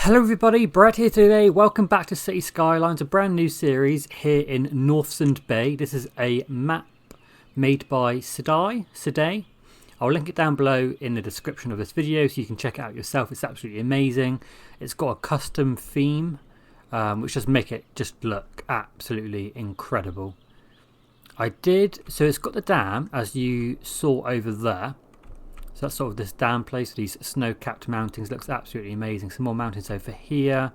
Hello everybody, Brad here today. Welcome back to City Skylines, a brand new series here in Northsund Bay. This is a map made by Sidai. I'll link it down below in the description of this video so you can check it out yourself. It's absolutely amazing. It's got a custom theme which just make it just look absolutely incredible. So it's got the dam as you saw over there. So that's sort of this dam place, these snow-capped mountains. Looks absolutely amazing. Some more mountains over here.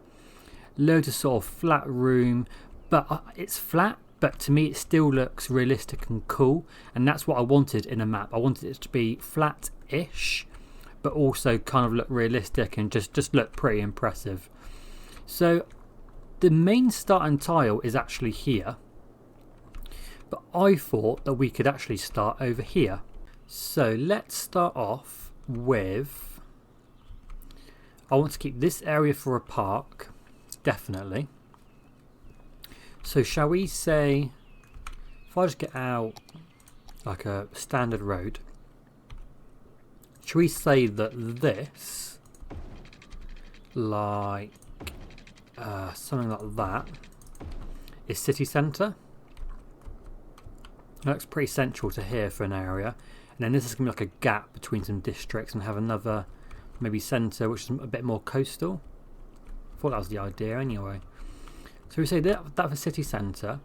Loads of sort of flat room. But it's flat, but to me it still looks realistic and cool. And that's what I wanted in a map. I wanted it to be flat-ish, but also kind of look realistic and just look pretty impressive. So the main starting tile is actually here. But I thought that we could actually start over here. So let's start off with, I want to keep this area for a park, definitely. So shall we say, if I just get out like a standard road, shall we say that this, like something like that, is city centre? It looks pretty central to here for an area. And then this is going to be like a gap between some districts and have another maybe centre which is a bit more coastal. I thought that was the idea anyway. So we say that for city centre.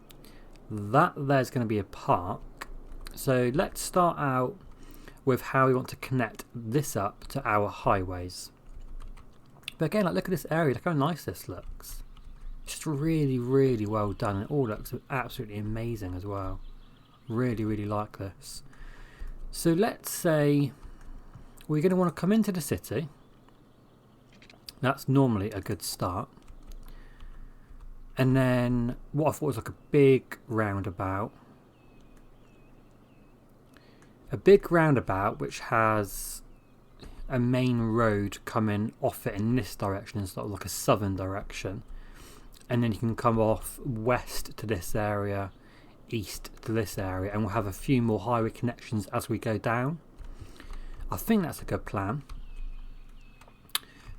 That there's going to be a park. So let's start out with how we want to connect this up to our highways. But again, like, look at this area. Look how nice this looks. It's just really, really well done. And it all looks absolutely amazing as well. Really, really like this. So let's say we're going to want to come into the city. That's normally a good start. And then what I thought was like a big roundabout. A big roundabout which has a main road coming off it in this direction instead of like a southern direction. And then you can come off west to this area, east to this area, and we'll have a few more highway connections as we go down. I think that's a good plan.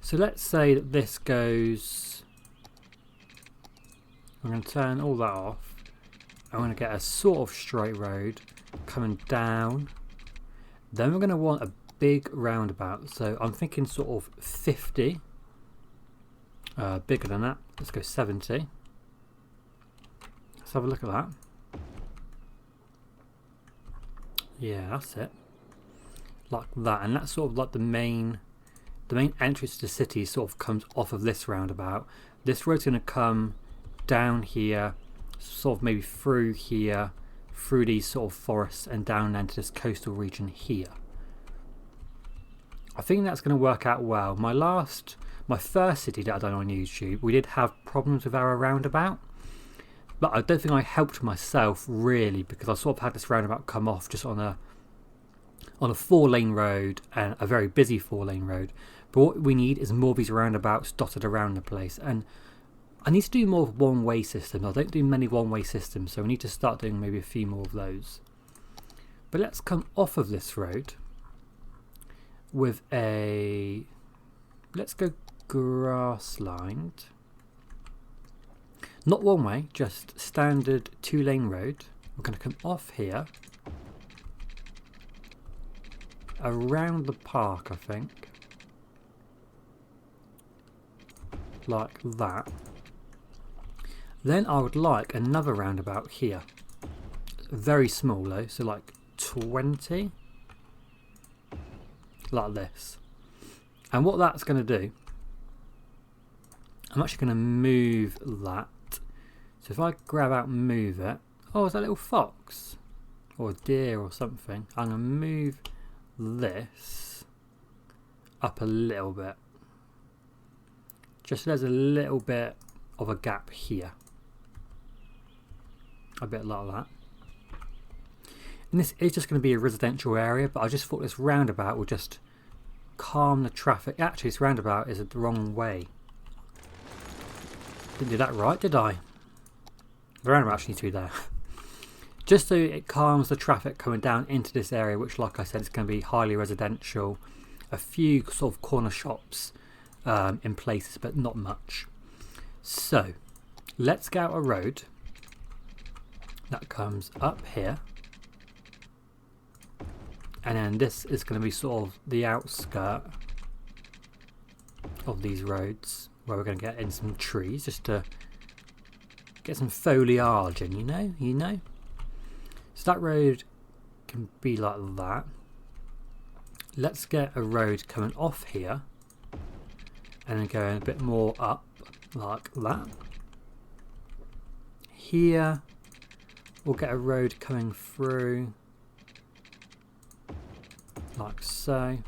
So let's say that this goes, I'm going to turn all that off. I'm going to get a sort of straight road coming down. Then we're going to want a big roundabout, so I'm thinking sort of 50, bigger than that. Let's go 70. Let's have a look at that. Yeah, that's it. Like that. And that's sort of like the main entrance to the city sort of comes off of this roundabout. This road's going to come down here, sort of maybe through here, through these sort of forests and down into this coastal region here. I think that's going to work out well. My first city that I done on YouTube, we did have problems with our roundabout. But I don't think I helped myself really, because I sort of had this roundabout come off just on a 4-lane road, and a very busy 4-lane road. But what we need is more of these roundabouts dotted around the place. And I need to do more one-way systems. I don't do many one-way systems, so we need to start doing maybe a few more of those. But let's come off of this road with let's go grass-lined. Not one way, just standard 2-lane road. We're going to come off here, around the park, I think, like that. Then I would like another roundabout here, very small though, so like 20, like this. And what that's going to do, I'm actually going to move that. So if I grab out and move it, oh, is that a little fox? Or a deer or something. I'm going to move this up a little bit. Just so there's a little bit of a gap here. A bit like that. And this is just going to be a residential area, but I just thought this roundabout would just calm the traffic. Actually, this roundabout is the wrong way. Didn't do that right, did I? The roundabout actually needs to be there. Just so it calms the traffic coming down into this area, which, like I said, is going to be highly residential. A few sort of corner shops in places, but not much. So let's get out a road that comes up here, and then this is going to be sort of the outskirt of these roads, where we're going to get in some trees just to get some foliage in, you know. So that road can be like that. Let's get a road coming off here and then going a bit more up like that. Here we'll get a road coming through like so.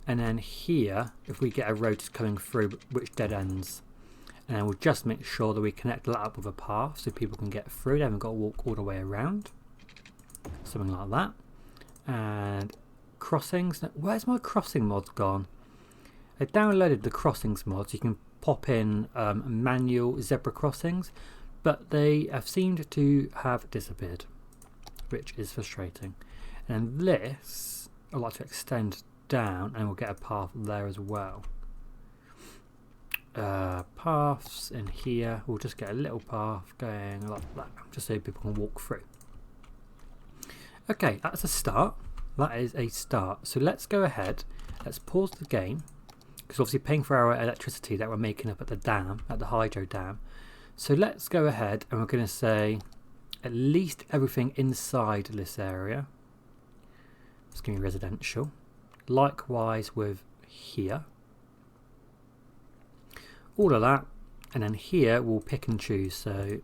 And then here, if we get a road just coming through which dead ends, and then we'll just make sure that we connect that up with a path so people can get through. They haven't got to walk all the way around. Something like that. And crossings. Where's my crossing mod gone? I downloaded the crossings mods. You can pop in manual zebra crossings, but they have seemed to have disappeared, which is frustrating. And this I'd like to extend down, and we'll get a path there as well. Paths in here, we'll just get a little path going like that, just so people can walk through. Okay, that's a start. That is a start. So let's go ahead, let's pause the game, because obviously paying for our electricity that we're making up at the dam, at the hydro dam. So let's go ahead and we're going to say at least everything inside this area. It's going to be residential. Likewise with here. All of that. And then here we'll pick and choose. So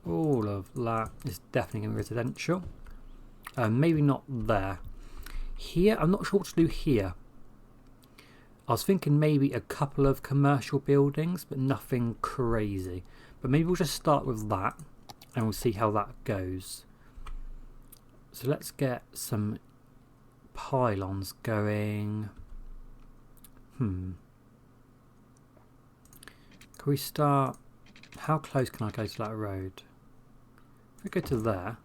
all of that is definitely going to be residential. Maybe not there. Here, I'm not sure what to do here. I was thinking maybe a couple of commercial buildings, but nothing crazy. But maybe we'll just start with that and we'll see how that goes. So let's get some pylons going. Can we start? How close can I go to that road? If we go to there,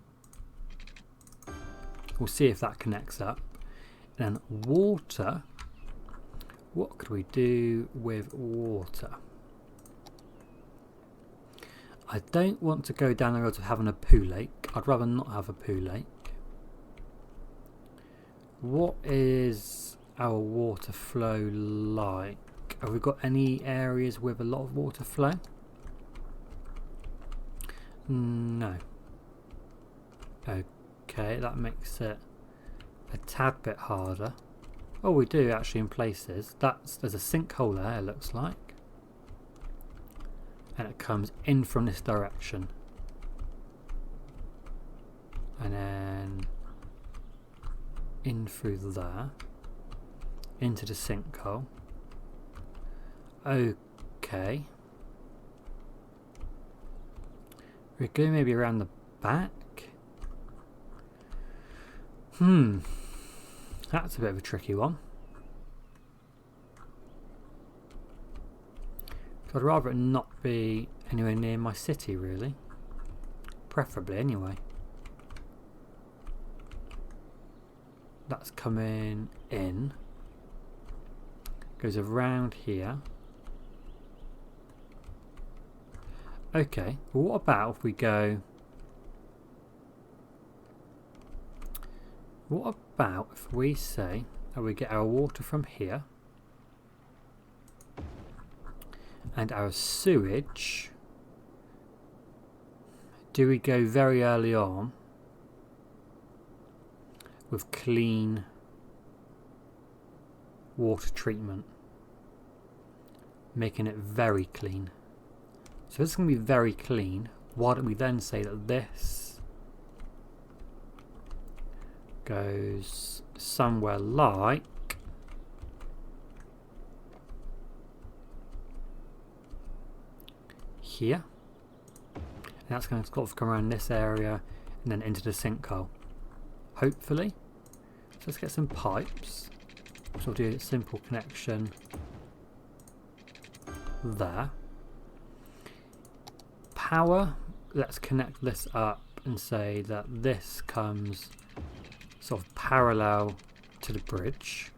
we'll see if that connects up. And water. What could we do with water? I don't want to go down the road of having a poo lake. I'd rather not have a poo lake. What is our water flow like? Have we got any areas with a lot of water flow? No. Okay, that makes it a tad bit harder. Oh, we do actually in places. There's a sinkhole there, it looks like. And it comes in from this direction. And then in through there. Into the sinkhole. Okay. We're going maybe around the back. That's a bit of a tricky one. So I'd rather it not be anywhere near my city, really. Preferably, anyway. That's coming in. Goes around here. Okay, well, what about if we go... What about if we say that we get our water from here and our sewage, do we go very early on with clean water treatment, making it very clean? So this is going to be very clean. Why don't we then say that this goes somewhere like here, and that's going to sort of come around this area and then into the sinkhole, hopefully. So let's get some pipes. So we'll do a simple connection there. Power, let's connect this up and say that this comes sort of parallel to the bridge.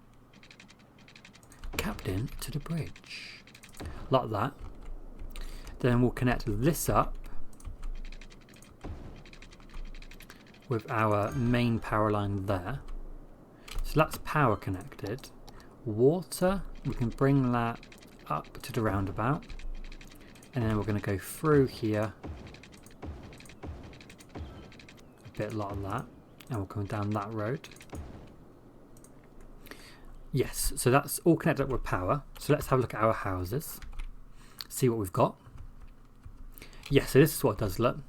in to the bridge. Like that. Then we'll connect this up with our main power line there. So that's power connected. Water, we can bring that up to the roundabout. And then we're going to go through here. A bit like that. And we'll come down that road. Yes, so that's all connected up with power. So let's have a look at our houses. See what we've got. Yes, so this is what it does look.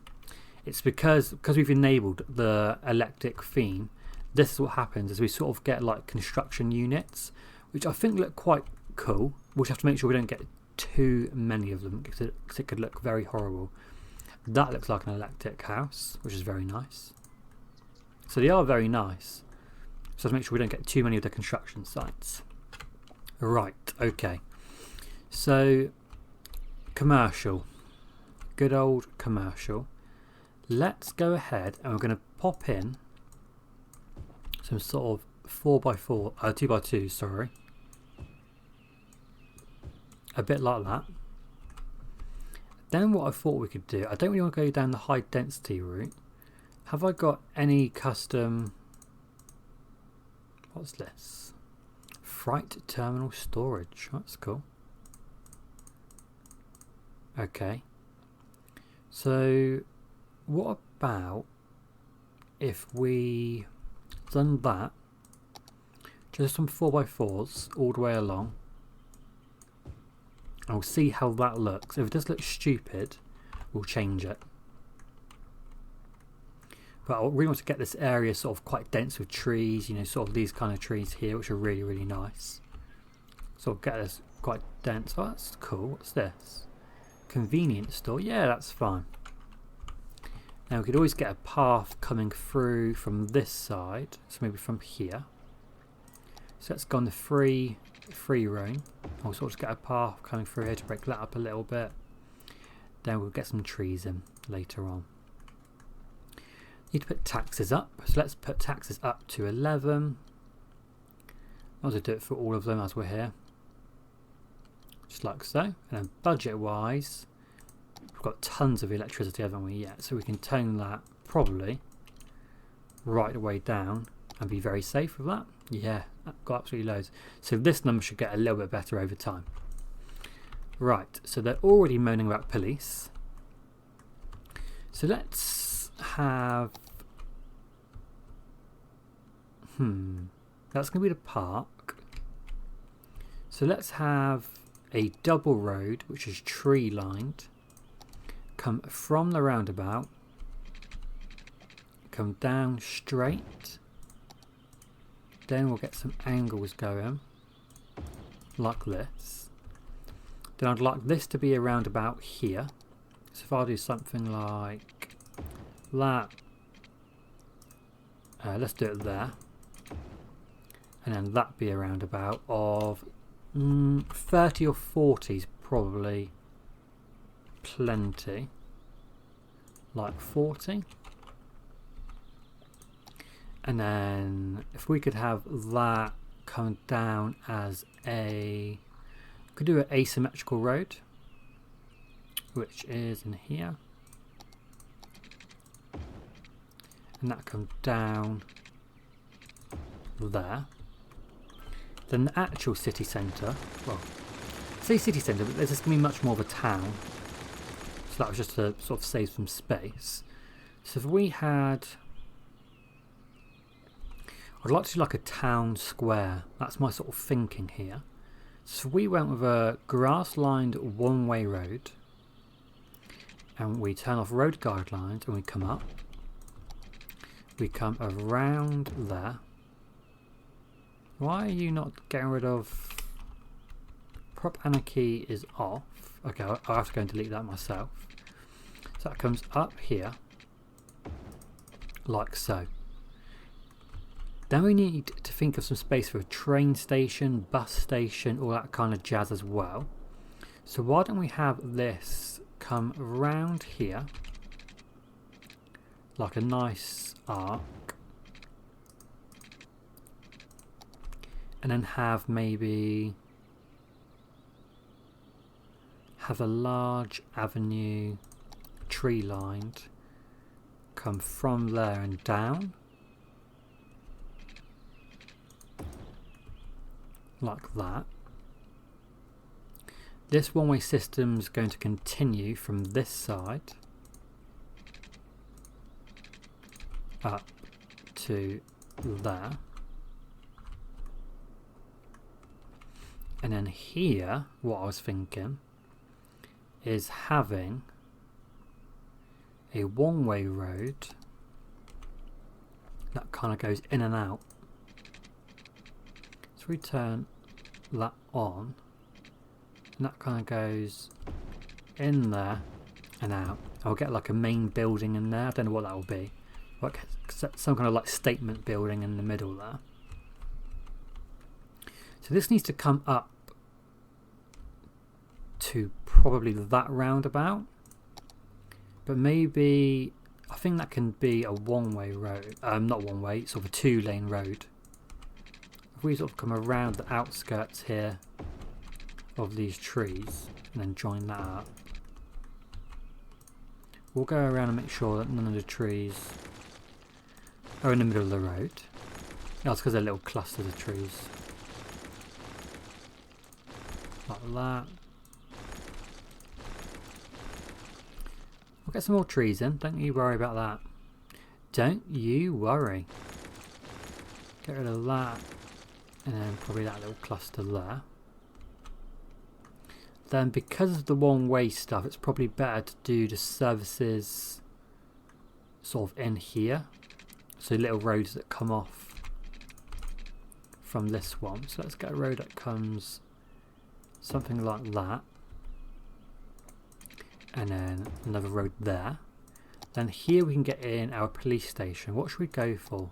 It's because we've enabled the electric theme. This is what happens is we sort of get like construction units, which I think look quite cool. We'll just have to make sure we don't get too many of them because it could look very horrible. That looks like an electric house, which is very nice. So they are very nice. So let's make sure we don't get too many of the construction sites. Right, okay. So, commercial. Good old commercial. Let's go ahead and we're going to pop in some sort of 4x4, 2x2, sorry. A bit like that. Then what I thought we could do, I don't really want to go down the high density route. Have I got any custom... What's this? Freight terminal storage. That's cool. Okay. So, what about if we done that? Just some 4x4s all the way along. And we'll see how that looks. If it does look stupid, we'll change it. But I really want to get this area sort of quite dense with trees, you know, sort of these kind of trees here, which are really, really nice. Sort of get this quite dense. Oh, that's cool. What's this? Convenience store. Yeah, that's fine. Now we could always get a path coming through from this side. So maybe from here. So let's go on the free roam. We'll sort of get a path coming through here to break that up a little bit. Then we'll get some trees in later on. Need to put taxes up, so let's put taxes up to 11. I'll do it for all of them as we're here, just like so. And then budget wise, we've got tons of electricity, haven't we yet? So we can tone that probably right the way down and be very safe with that. Yeah, that got absolutely loads. So this number should get a little bit better over time. Right, so they're already moaning about police. So let's have that's going to be the park. So let's have a double road which is tree lined, come from the roundabout, come down straight, then we'll get some angles going like this. Then I'd like this to be a roundabout here. So if I do something like that, let's do it there, and then that be a roundabout of 30 or 40 is probably plenty, like 40. And then if we could have that come down as a, could do an asymmetrical road, which is in here. And that comes down there. Then the actual city centre, well, say city centre, but there's just going to be much more of a town. So that was just to sort of save some space. So if we had, I'd like to do like a town square. That's my sort of thinking here. So we went with a grass-lined one-way road. And we turn off road guidelines and we come up. We come around there. Why are you not getting rid of... Prop anarchy is off. Okay, I'll have to go and delete that myself. So that comes up here. Like so. Then we need to think of some space for a train station, bus station, all that kind of jazz as well. So why don't we have this come around here. Like a nice arc. And then have maybe have a large avenue tree lined come from there and down like that. This one-way system is going to continue from this side up to there, and then here what I was thinking is having a one-way road that kind of goes in and out. So we turn that on, and that kind of goes in there and out. I'll get like a main building in there. I don't know what that will be, like some kind of like statement building in the middle there. So this needs to come up to probably that roundabout, but maybe I think that can be a one-way road, not one way, sort of a two-lane road. If we sort of come around the outskirts here of these trees and then join that up, we'll go around and make sure that none of the trees are in the middle of the road. That's because they're little clusters of trees like that. We'll get some more trees in, don't you worry about that. Don't you worry. Get rid of that, and then probably that little cluster there. Then because of the one-way stuff, it's probably better to do the services sort of in here. So little roads that come off from this one. So let's get a road that comes something like that. And then another road there. Then here we can get in our police station. What should we go for?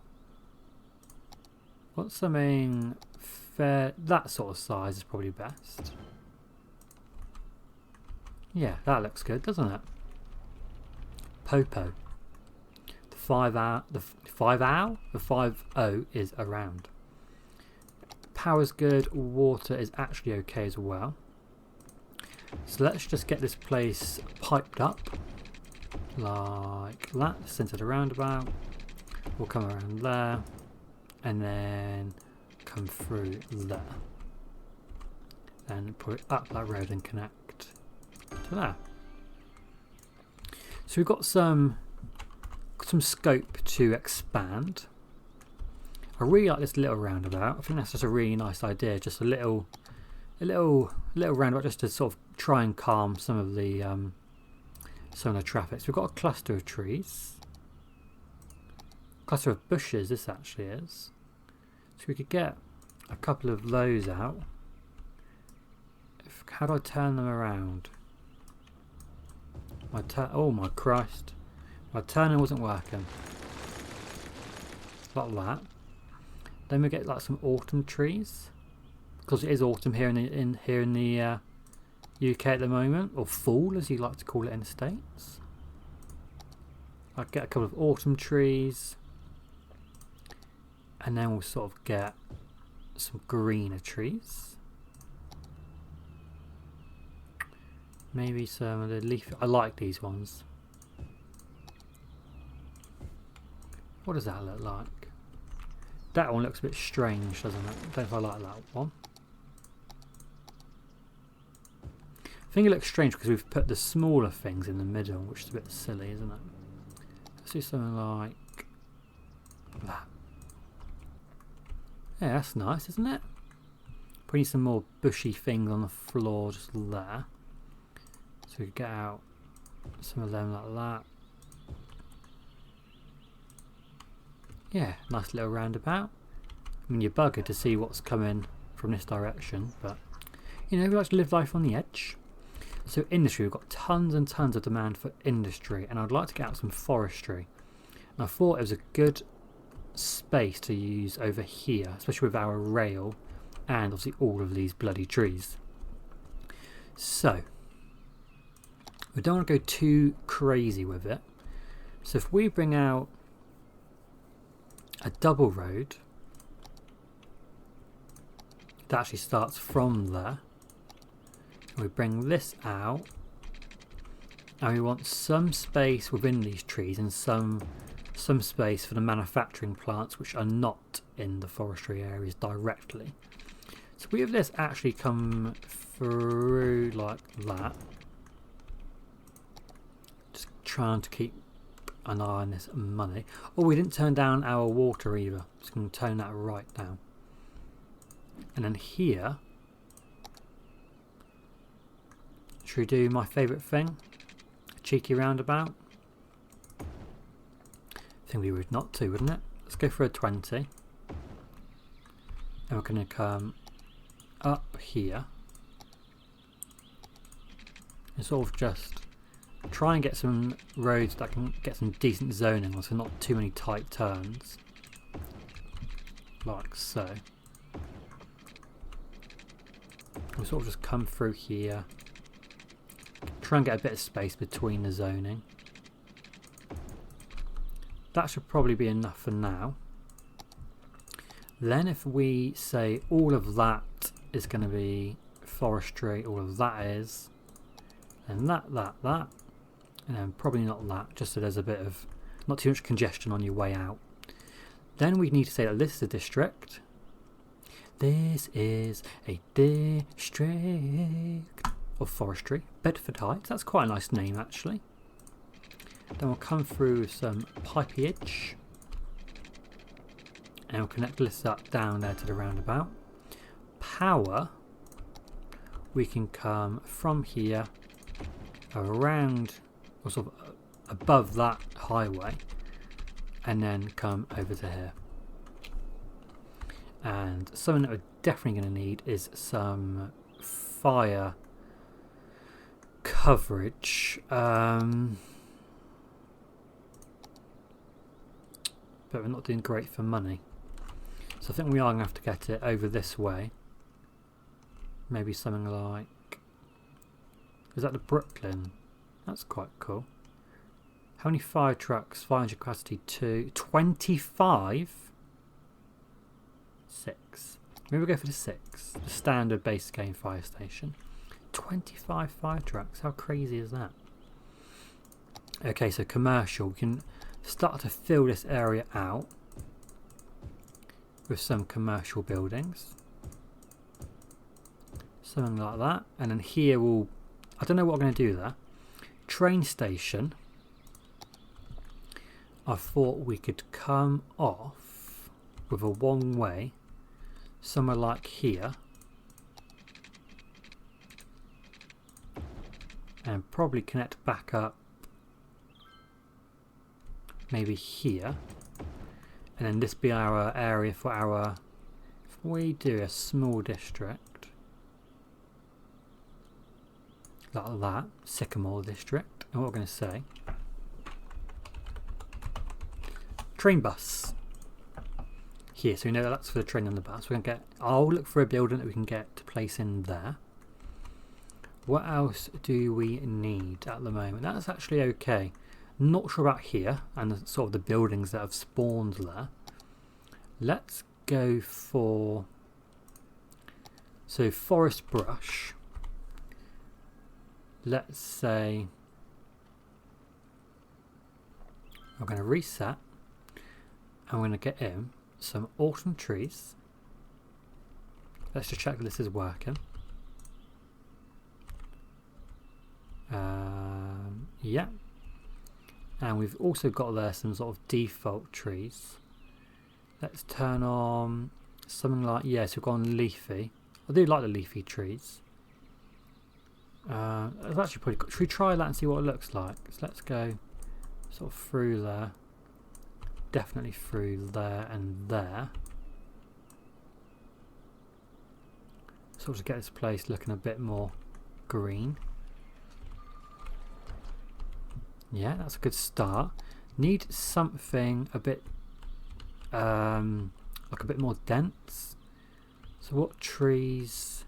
What's something fair? That sort of size is probably best. Yeah, that looks good, doesn't it? Popo. The 5-0 is around. Power's good. Water is actually okay as well. So let's just get this place piped up like that, centered around about. We'll come around there and then come through there and put it up that road and connect to there. So we've got some scope to expand. I really like this little roundabout. I think that's just a really nice idea. Just a little roundabout just to sort of try and calm some of the traffic. So we've got a cluster of trees, cluster of bushes. This actually is. So we could get a couple of those out. How do I turn them around? Oh my Christ! My turning wasn't working. Like that. Then we get like some autumn trees, because it is autumn here in the UK at the moment, or fall as you like to call it in the States. I'll get a couple of autumn trees, and then we'll sort of get some greener trees. Maybe some of the leaf. I like these ones. What does that look like? That one looks a bit strange, doesn't it? I don't know if I like that one. I think it looks strange because we've put the smaller things in the middle, which is a bit silly, isn't it? Let's do something like that. Yeah, that's nice, isn't it? Putting some more bushy things on the floor just there. So we could get out some of them like that. Yeah, nice little roundabout. I mean, you're buggered to see what's coming from this direction, but you know, we like to live life on the edge. So industry, we've got tons and tons of demand for industry, and I'd like to get out some forestry. And I thought it was a good space to use over here, especially with our rail and obviously all of these bloody trees. So we don't want to go too crazy with it. So if we bring out a double road that actually starts from there We bring this out, and we want some space within these trees and some space for the manufacturing plants which are not in the forestry areas directly. So we have this actually come through like that. Just trying to keep an eye on this money. Oh, we didn't turn down our water either. Just going to tone that right down. And then here, should we do my favourite thing? A cheeky roundabout? I think we would not to, wouldn't it? Let's go for a 20. And we're going to come up here and sort of just try and get some roads that can get some decent zoning, so not too many tight turns. Like so. We'll sort of just come through here. Try and get a bit of space between the zoning. That should probably be enough for now. Then if we say all of that is going to be forestry, all of that is, and that, and then probably not that, just so there's a bit of, not too much congestion on your way out. Then we need to say that this is a district. This is a district of forestry. Bedford Heights, that's quite a nice name actually. Then we'll come through with some pipeage. And we'll connect this up down there to the roundabout. Power, we can come from here around, or sort of above that highway, and then come over to here. And something that we're definitely going to need is some fire coverage. But we're not doing great for money. So I think we are going to have to get it over this way. Maybe something like... Is that the Brooklyn? That's quite cool. How many fire trucks? 500 capacity 2. 25? 6. Maybe we'll go for the 6. The standard base game fire station. 25 fire trucks. How crazy is that? Okay, so commercial. We can start to fill this area out with some commercial buildings. Something like that. And then here we'll... I don't know what I'm going to do there. Train station. I thought we could come off with a one way somewhere like here. And probably connect back up maybe here. And then this be our area for our... If we do a small district like that, Sycamore district, and what we're going to say, train bus here, so we know that that's for the train and the bus. We're going to get, I'll look for a building that we can get to place in there. What else do we need at the moment? That's actually okay. Not sure about here and the, sort of the buildings that have spawned there. Let's go for, so forest brush. Let's say we're going to reset and we're going to get in some autumn trees. Let's just check that this is working. Yeah. And we've also got there some sort of default trees. Let's turn on something like, yes, we've gone leafy. I do like the leafy trees. It's actually pretty cool. Should we try that and see what it looks like? So let's go sort of through there. Definitely through there and there. Sort of get this place looking a bit more green. Yeah, that's a good start. Need something a bit like a bit more dense. So what trees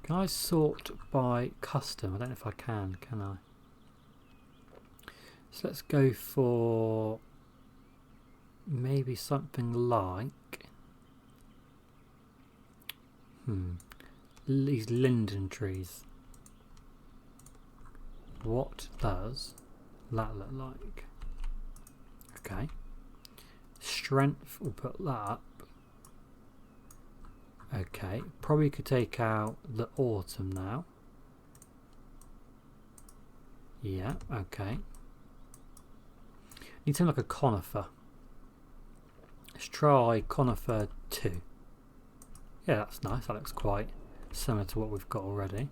can I sort by custom? I don't know if I can I? So let's go for maybe something like these linden trees. What does that look like? Okay. Strength, we'll put that up. Okay, probably could take out the autumn now. Yeah, okay. Need something like a conifer. Let's try conifer 2. Yeah, that's nice. That looks quite similar to what we've got already.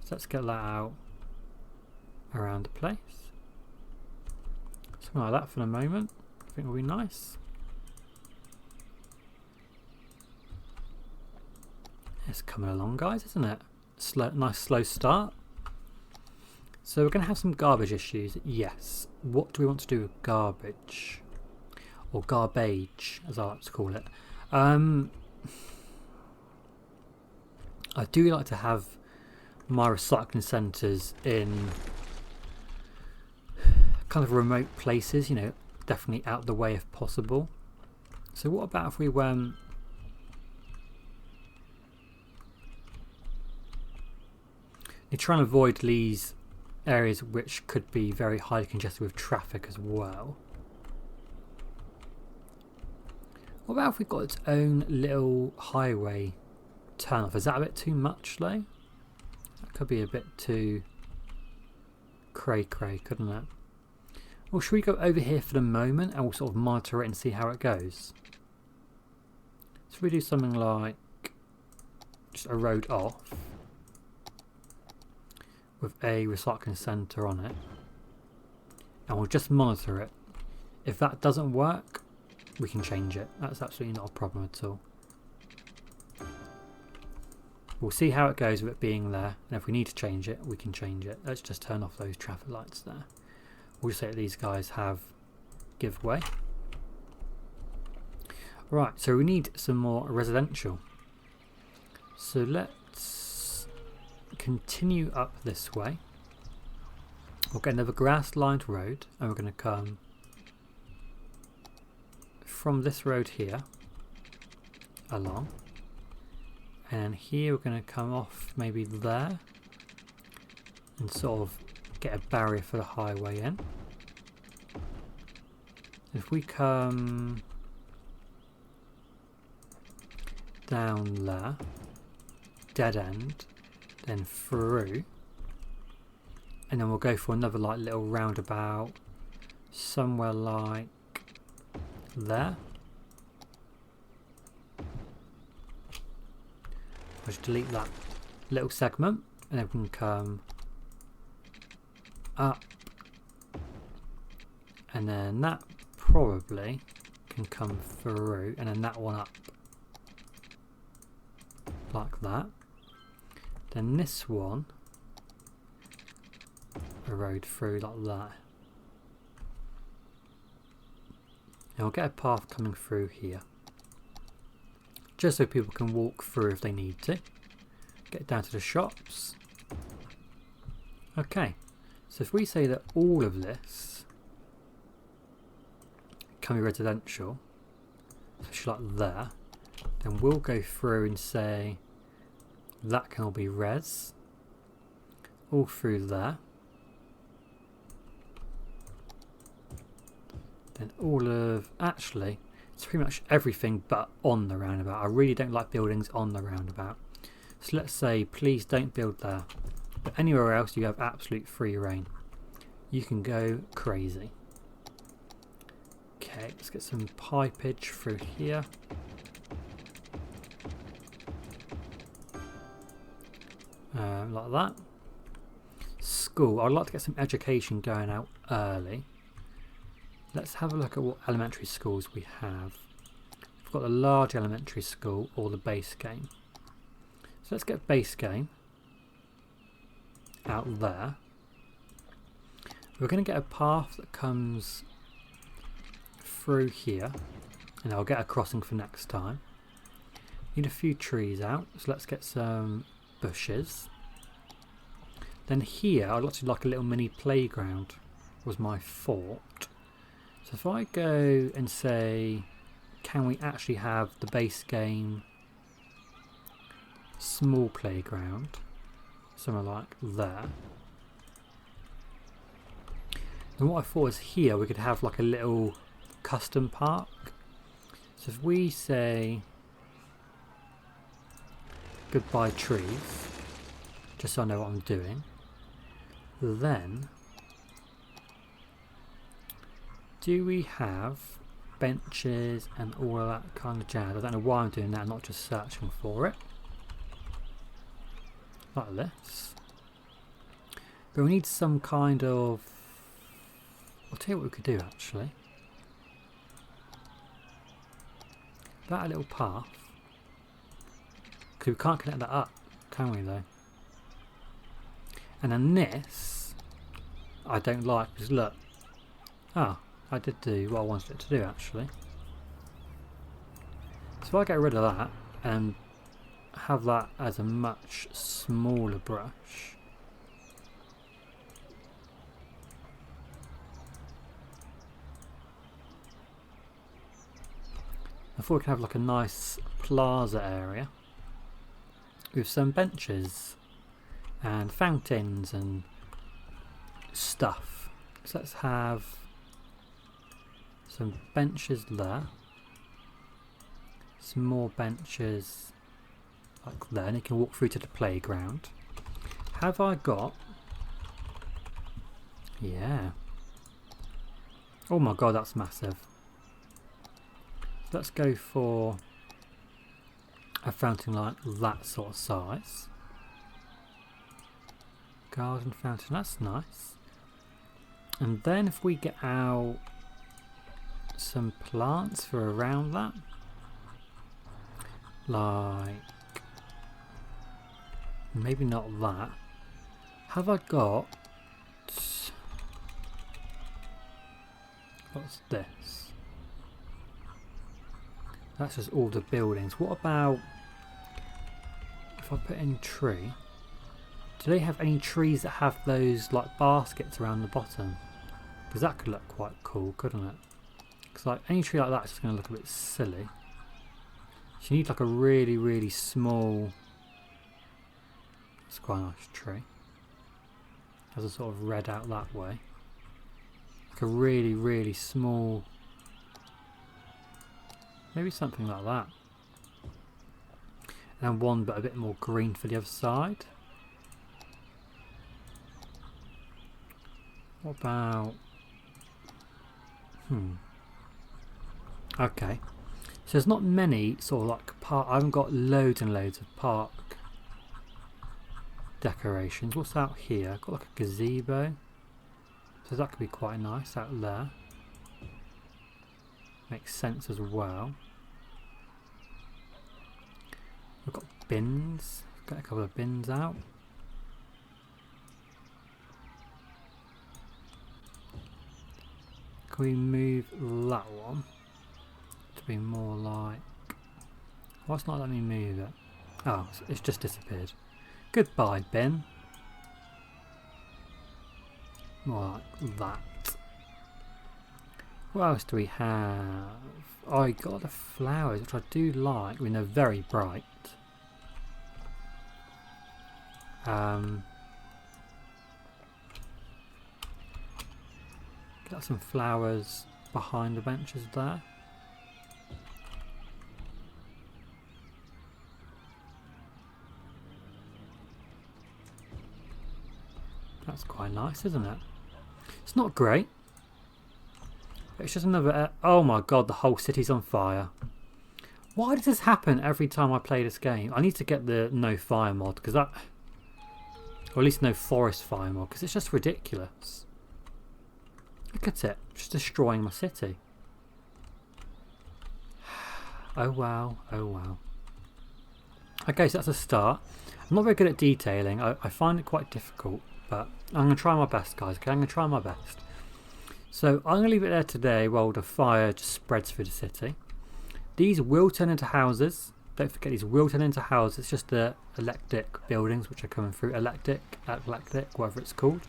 So let's get that out around the place. Something like that for the moment. I think will be nice. It's coming along, guys, isn't it? Nice slow start. So we're going to have some garbage issues. Yes. What do we want to do with garbage? Or garbage, as I like to call it. I do like to have my recycling centres in kind of remote places, you know, definitely out the way if possible. So what about if we went... You try and avoid these areas which could be very highly congested with traffic as well. What about if we got its own little highway turn off? Is that a bit too much though? That could be a bit too cray, couldn't it? Well, should we go over here for the moment and we'll sort of monitor it and see how it goes? So we do something like just a road off with a recycling centre on it, and we'll just monitor it. If that doesn't work, we can change it. That's absolutely not a problem at all. We'll see how it goes with it being there, and if we need to change it, we can change it. Let's just turn off those traffic lights there. We'll just say that these guys have give way. Right, so we need some more residential. So let's continue up this way. We'll get another grass lined road, and we're going to come from this road here along, and here we're going to come off maybe there and sort of get a barrier for the highway in. If we come down there, dead end, then through, and then we'll go for another like little roundabout somewhere like there. I'll just delete that little segment, and then we can come up, and then that probably can come through, and then that one up like that. Then this one a road through like that, and we'll get a path coming through here just so people can walk through if they need to. Get down to the shops. Okay, so if we say that all of this can be residential, especially like there, then we'll go through and say that can all be res, all through there. Then all of, actually, it's pretty much everything but on the roundabout. I really don't like buildings on the roundabout. So let's say, please don't build there. But anywhere else you have absolute free reign. You can go crazy. Okay, let's get some pipage through here. Like that. School. I'd like to get some education going out early. Let's have a look at what elementary schools we have. We've got the large elementary school or the base game. So let's get base game out there. We're going to get a path that comes through here, and I'll get a crossing for next time. Need a few trees out, so let's get some bushes. Then here I'd like to do like a little mini playground was my thought. So if I go and say, can we actually have the base game small playground, somewhere like there. And what I thought was here we could have like a little custom park. So if we say goodbye trees, just so I know what I'm doing, then do we have benches and all of that kind of jazz? I don't know why I'm doing that, I'm not just searching for it. Like this. But we need some kind of... I'll tell you what we could do actually. That a little path. Because we can't connect that up, can we though? And then this, I don't like, because look. Ah, I did do what I wanted it to do actually. So if I get rid of that and have that as a much smaller brush. I thought we could have like a nice plaza area with some benches and fountains and stuff. So let's have some benches there, some more benches like there, and you can walk through to the playground. Have I got... Yeah. Oh my god, that's massive. Let's go for a fountain like that sort of size. Garden fountain, that's nice. And then if we get out some plants for around that, like maybe not that. Have I got... What's this? That's just all the buildings. What about if I put in tree? Do they have any trees that have those like baskets around the bottom? Because that could look quite cool, couldn't it? Because like any tree like that is just going to look a bit silly. So you need like a really, really small... It's quite a nice tree. Has a sort of red out that way. Like a really, really small... Maybe something like that. And one but a bit more green for the other side. What about... Okay. So there's not many sort of like park... I haven't got loads and loads of park decorations. What's out here? I've got like a gazebo. So that could be quite nice out there. Makes sense as well. We've got bins. Got a couple of bins out. Can we move that one to be more like... Why it's not letting me move it? Oh, it's just disappeared. Goodbye, bin. More like that. What else do we have? Oh, I got the flowers, which I do like. I mean, they're very bright. Got some flowers behind the benches there. That's quite nice, isn't it? It's not great. It's just another... oh my god, the whole city's on fire. Why does this happen every time I play this game? I need to get the no fire mod, because that... Or at least no forest fire mod, because it's just ridiculous. Look at it, just destroying my city. Oh wow, oh wow. Okay, so that's a start. I'm not very good at detailing. I find it quite difficult, but I'm going to try my best, guys. Okay, I'm going to try my best. So I'm going to leave it there today while the fire just spreads through the city. These will turn into houses. Don't forget, these will turn into houses. It's just the electric buildings which are coming through. Electric, whatever it's called.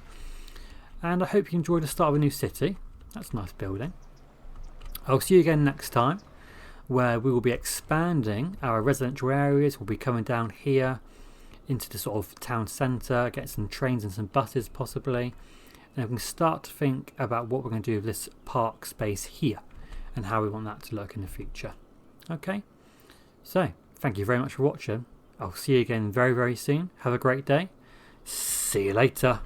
And I hope you enjoyed the start of a new city. That's a nice building. I'll see you again next time where we will be expanding our residential areas. We'll be coming down here into the sort of town centre, get some trains and some buses possibly, and we can start to think about what we're going to do with this park space here and how we want that to look in the future. Okay, so thank you very much for watching. I'll see you again very, very soon. Have a great day. See you later.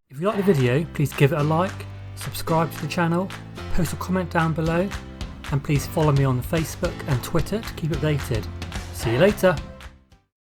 If you like the video, please give it a like, subscribe to the channel, post a comment down below, and please follow me on Facebook and Twitter to keep updated. See you later.